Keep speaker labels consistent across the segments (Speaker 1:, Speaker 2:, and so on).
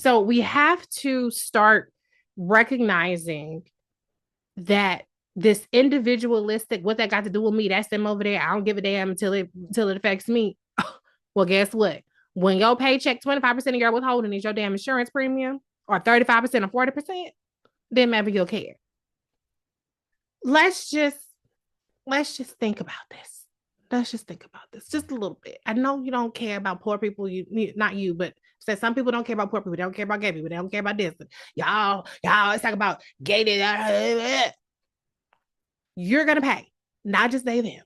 Speaker 1: So we have to start recognizing that this individualistic, what that got to do with me, that's them over there. I don't give a damn until it affects me. Well, guess what? When your paycheck, 25% of your withholding is your damn insurance premium, or 35% or 40%, then maybe you'll care. Let's just let's just think about this. Let's just think about this just a little bit. I know you don't care about poor people, not you, but say some people don't care about poor people, they don't care about gay people, they don't care about this. Y'all, let's talk about gay. You're gonna pay, not just they them.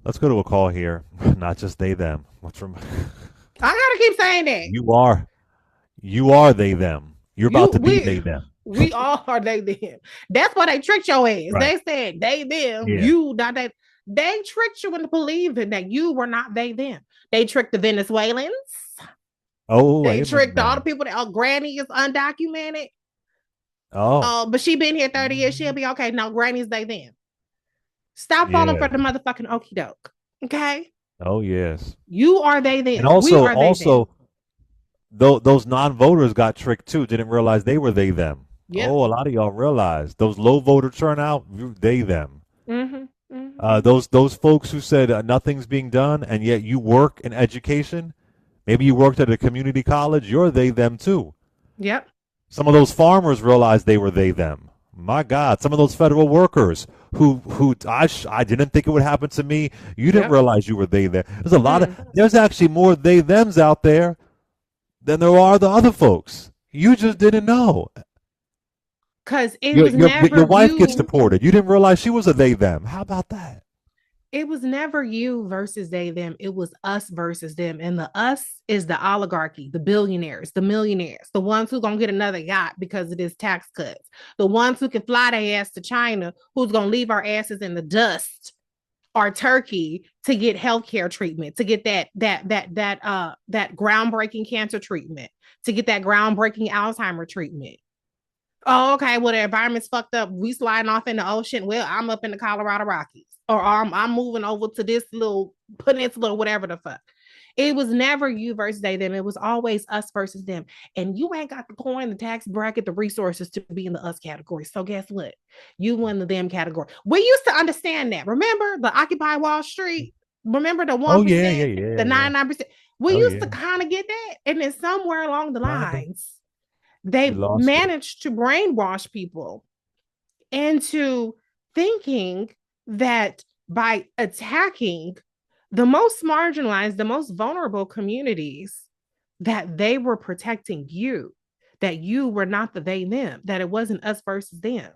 Speaker 2: Let's go to a call here. Not just they them. What's from
Speaker 1: I gotta keep saying that.
Speaker 2: you are you are they them. You're
Speaker 1: You
Speaker 2: about to be they them.
Speaker 1: we all are they them. That's why they tricked your ass.
Speaker 2: Right.
Speaker 1: They said they them,
Speaker 2: Yeah.
Speaker 1: you not they. They tricked you into believing that you were not they them. They tricked the Venezuelans.
Speaker 2: Oh, I
Speaker 1: They
Speaker 2: remember
Speaker 1: tricked all the
Speaker 2: that.
Speaker 1: people that Granny is undocumented.
Speaker 2: Oh.
Speaker 1: But she been here 30 years. She'll be okay. No, Granny's they them. Stop falling
Speaker 2: Yeah.
Speaker 1: for the motherfucking okey doke. Okay?
Speaker 2: Oh yes.
Speaker 1: You are they
Speaker 2: And
Speaker 1: them. We
Speaker 2: also
Speaker 1: are they them.
Speaker 2: also those non-voters got tricked too. Didn't realize they were they them.
Speaker 1: Yep.
Speaker 2: Oh, a lot of y'all realize those low voter turnout, they them.
Speaker 1: Mm-hmm. Mm-hmm.
Speaker 2: Those folks who said nothing's being done, and yet you work in education. Maybe you worked at a community college. You're they them too.
Speaker 1: Yep.
Speaker 2: Some of those farmers realized they were they them. My God, some of those federal workers who I didn't think it would happen to me. You didn't
Speaker 1: Yep.
Speaker 2: realize you were they them. There's a lot of
Speaker 1: Mm.
Speaker 2: there's actually more they thems out there than there are the other folks. You just didn't know.
Speaker 1: Cause it
Speaker 2: Your
Speaker 1: was
Speaker 2: your
Speaker 1: never
Speaker 2: your wife gets
Speaker 1: you.
Speaker 2: deported. You didn't realize she was a they them. How about that?
Speaker 1: It was never you versus they them. It was us versus them. And the us is the oligarchy, the billionaires, the millionaires, the ones who gonna get another yacht because of this tax cuts, the ones who can fly their ass to China, who's gonna leave our asses in the dust, or Turkey to get healthcare treatment, to get that groundbreaking cancer treatment, to get that groundbreaking Alzheimer treatment. Oh, okay. Well, the environment's fucked up. We sliding off in the ocean. Well, I'm up in the Colorado Rockies, or I'm moving over to this little peninsula, or whatever the fuck. It was never you versus they them. It was always us versus them. And you ain't got the coin, the tax bracket, the resources to be in the us category. So guess what? You win the them category. We used to understand that. Remember the Occupy Wall Street? Remember the
Speaker 2: Oh yeah, yeah,
Speaker 1: 1%,
Speaker 2: yeah,
Speaker 1: the
Speaker 2: yeah.
Speaker 1: 99%? We
Speaker 2: Oh
Speaker 1: used
Speaker 2: yeah.
Speaker 1: to kind of get that. And then somewhere along the
Speaker 2: Kinda.
Speaker 1: lines,
Speaker 2: We
Speaker 1: they
Speaker 2: lost it.
Speaker 1: managed to brainwash people into thinking that by attacking the most marginalized, the most vulnerable communities, that they were protecting you, that you were not the they them, that it wasn't us versus them.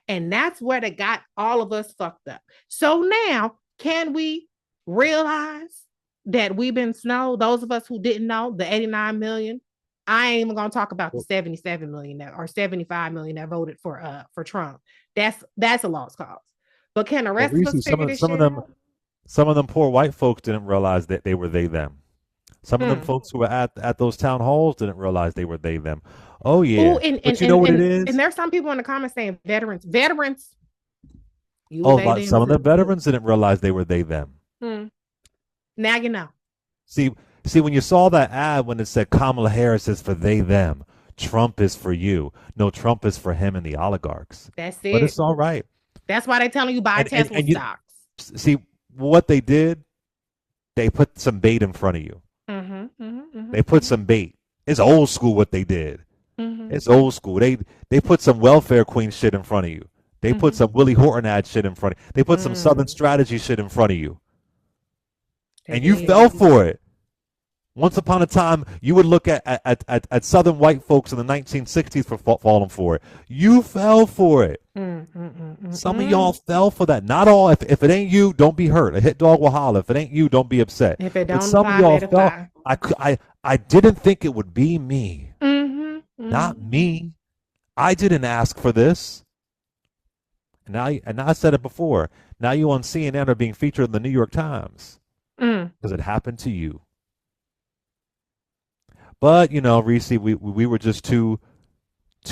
Speaker 1: And that's where they got all of us fucked up. So now, can we realize that we've been snowed? Those of us who didn't know, the 89 million. I ain't even gonna talk about the
Speaker 2: Well,
Speaker 1: 77 million that, or 75 million that voted for Trump. That's a lost cause. But can the
Speaker 2: well,
Speaker 1: rest of us
Speaker 2: Reese,
Speaker 1: figure this
Speaker 2: some of
Speaker 1: shit
Speaker 2: them
Speaker 1: out?
Speaker 2: some of them poor white folks didn't realize that they were they them. Some of them
Speaker 1: Hmm.
Speaker 2: folks who were at those town halls didn't realize they were they them. Oh
Speaker 1: Oh,
Speaker 2: yeah,
Speaker 1: and and
Speaker 2: but you know
Speaker 1: and
Speaker 2: what it
Speaker 1: and
Speaker 2: is?
Speaker 1: and there's some people in the comments saying veterans, veterans, you
Speaker 2: Oh,
Speaker 1: they them
Speaker 2: some of the
Speaker 1: too.
Speaker 2: veterans didn't realize they were they them.
Speaker 1: Hmm. Now you know.
Speaker 2: See, see, when you saw that ad when it said Kamala Harris is for they them, Trump is for you. No, Trump is for him and the oligarchs.
Speaker 1: That's
Speaker 2: But it's
Speaker 1: it.
Speaker 2: all right.
Speaker 1: That's why they telling you buy Tesla
Speaker 2: And you
Speaker 1: stocks.
Speaker 2: see what they did. They put some bait in front of you.
Speaker 1: Mm-hmm, mm-hmm,
Speaker 2: They
Speaker 1: mm-hmm,
Speaker 2: put
Speaker 1: mm-hmm,
Speaker 2: some bait. It's old school what they did.
Speaker 1: mm-hmm,
Speaker 2: It's old school. They put some welfare queen shit in front of you. They put
Speaker 1: mm-hmm.
Speaker 2: some Willie Horton ad shit in front of you. They put some Southern
Speaker 1: Mm.
Speaker 2: strategy shit in front of you.
Speaker 1: They
Speaker 2: And you
Speaker 1: did.
Speaker 2: fell for it. Once upon a time, you would look at Southern white folks in the 1960s for falling for it. You fell for it.
Speaker 1: Mm, mm, mm, mm,
Speaker 2: Some of y'all
Speaker 1: mm.
Speaker 2: fell for that. Not all. If it ain't you, don't be hurt. A hit dog will holler. If it ain't you, don't be upset.
Speaker 1: If it
Speaker 2: But
Speaker 1: don't
Speaker 2: some of
Speaker 1: apply,
Speaker 2: y'all
Speaker 1: let it
Speaker 2: fell.
Speaker 1: fly.
Speaker 2: I didn't think it would be me.
Speaker 1: Mm-hmm,
Speaker 2: Not
Speaker 1: mm-hmm.
Speaker 2: me. I didn't ask for this. And I said it before. Now you on CNN are being featured in the New York Times
Speaker 1: Mm.
Speaker 2: because it happened to you. But you know, Reese, we were just too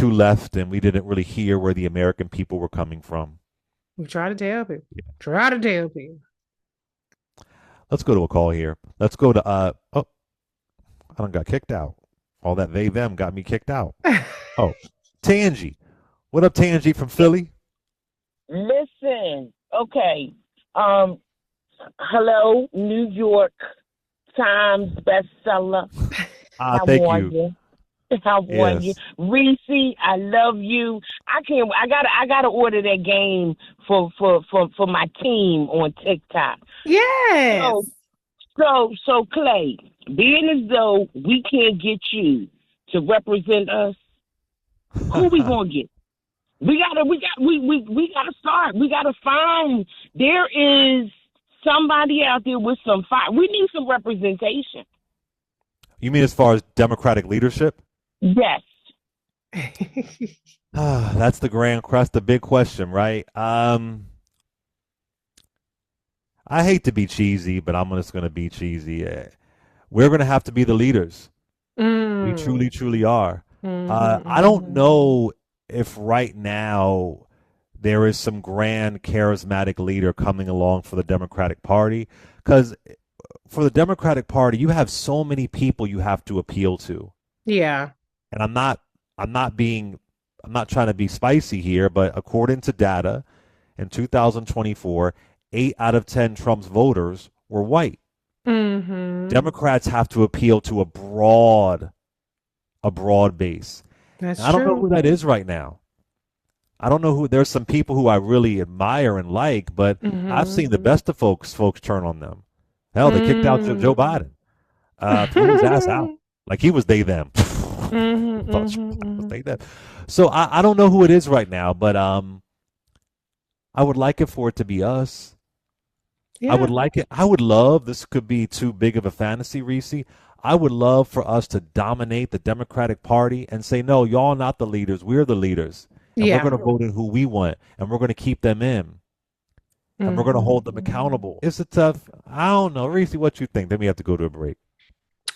Speaker 2: left, and we didn't really hear where the American people were coming from.
Speaker 1: We try to tell people. Try to tell people.
Speaker 2: Let's go to a call here. Let's go to oh, I done got kicked out. All that they them got me kicked out. Oh, Tangy. What up, Tangy from Philly?
Speaker 3: Listen, okay. Um, Hello, New York Times bestseller.
Speaker 2: Ah,
Speaker 3: How
Speaker 2: thank
Speaker 3: are
Speaker 2: you.
Speaker 3: you? How are you,
Speaker 2: Yes.
Speaker 3: Reese? I love you. I can't. I gotta order that game for my team on TikTok.
Speaker 1: Yes.
Speaker 3: So so Clay, being as though we can't get you to represent us, who we gonna get? We gotta start. We gotta find. There is somebody out there with some fire. We need some representation.
Speaker 2: You mean as far as Democratic leadership?
Speaker 3: Yes.
Speaker 2: That's the grand quest, the big question, right? I hate to be cheesy, but I'm just going to be cheesy. We're going to have to be the leaders. We
Speaker 1: Mm.
Speaker 2: truly, truly are. I don't
Speaker 1: Mhm.
Speaker 2: know if right now there is some grand charismatic leader coming along for the Democratic Party, because for the Democratic Party, you have so many people you have to appeal to.
Speaker 1: Yeah.
Speaker 2: And I'm not being I'm not trying to be spicy here, but according to data in 2024, 8 out of 10 Trump's voters were white.
Speaker 1: Mhm.
Speaker 2: Democrats have to appeal to a broad base.
Speaker 1: That's
Speaker 2: And I don't know
Speaker 1: true.
Speaker 2: who that is right now. I don't know who. There's some people who I really admire and like, but I've
Speaker 1: Mhm.
Speaker 2: seen the best of folks turn on them. Hell, they kicked out Joe
Speaker 1: Mm.
Speaker 2: Biden, threw his ass out like he was they them.
Speaker 1: Mhm.
Speaker 2: Thought Joe
Speaker 1: Mhm.
Speaker 2: Biden was
Speaker 1: Mhm.
Speaker 2: they them. So I don't know who it is right now, but I would like it for it to be us. I would
Speaker 1: Yeah.
Speaker 2: like it. I would love, this could be too big of a fantasy, Reese. I would love for us to dominate the Democratic Party and say, no, y'all not the leaders. We're the leaders. And we're
Speaker 1: Yeah.
Speaker 2: going to vote in who we want. And we're going to keep them in. And we're going to
Speaker 1: Mhm.
Speaker 2: hold them accountable. It's a tough, I don't know. Reese, what you think? Then we have to go to a break.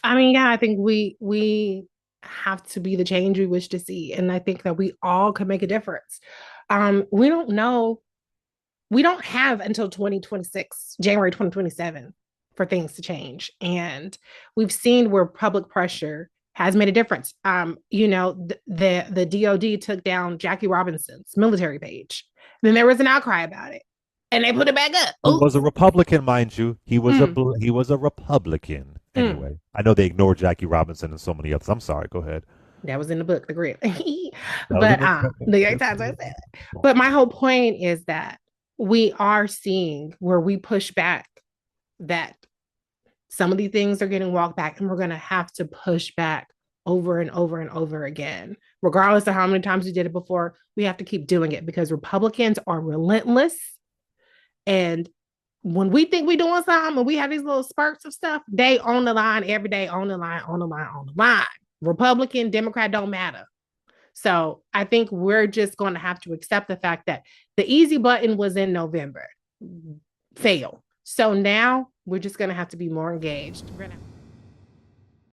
Speaker 1: I mean, yeah, I think we have to be the change we wish to see, and I think that we all can make a difference. We don't know. We don't have until 2026, January 2027, for things to change, and we've seen where public pressure has made a difference. The DoD took down Jackie Robinson's military page. Then there was an outcry about it, and they put it back up.
Speaker 2: He was a
Speaker 1: Oops.
Speaker 2: Republican, mind you.
Speaker 1: Mm,
Speaker 2: He was a Republican.
Speaker 1: mm.
Speaker 2: Anyway, I know they ignored Jackie Robinson and so many others. I'm sorry. Go ahead.
Speaker 1: That was in the book, The Grit.
Speaker 2: That was in
Speaker 1: But
Speaker 2: the.
Speaker 1: the New York Times I said it. But my whole point is that we are seeing where we push back that some of these things are getting walked back, and we're going to have to push back over and over and over again. Regardless of how many times we did it before, we have to keep doing it because Republicans are relentless. And when we think we're doing something and we have these little spurts of stuff, they on the line every day, on the line, on the line, on the line. Republican, Democrat don't matter. So I think we're just going to have to accept the fact that the easy button was in November, fail. So now we're just going to have to be more engaged. We're going to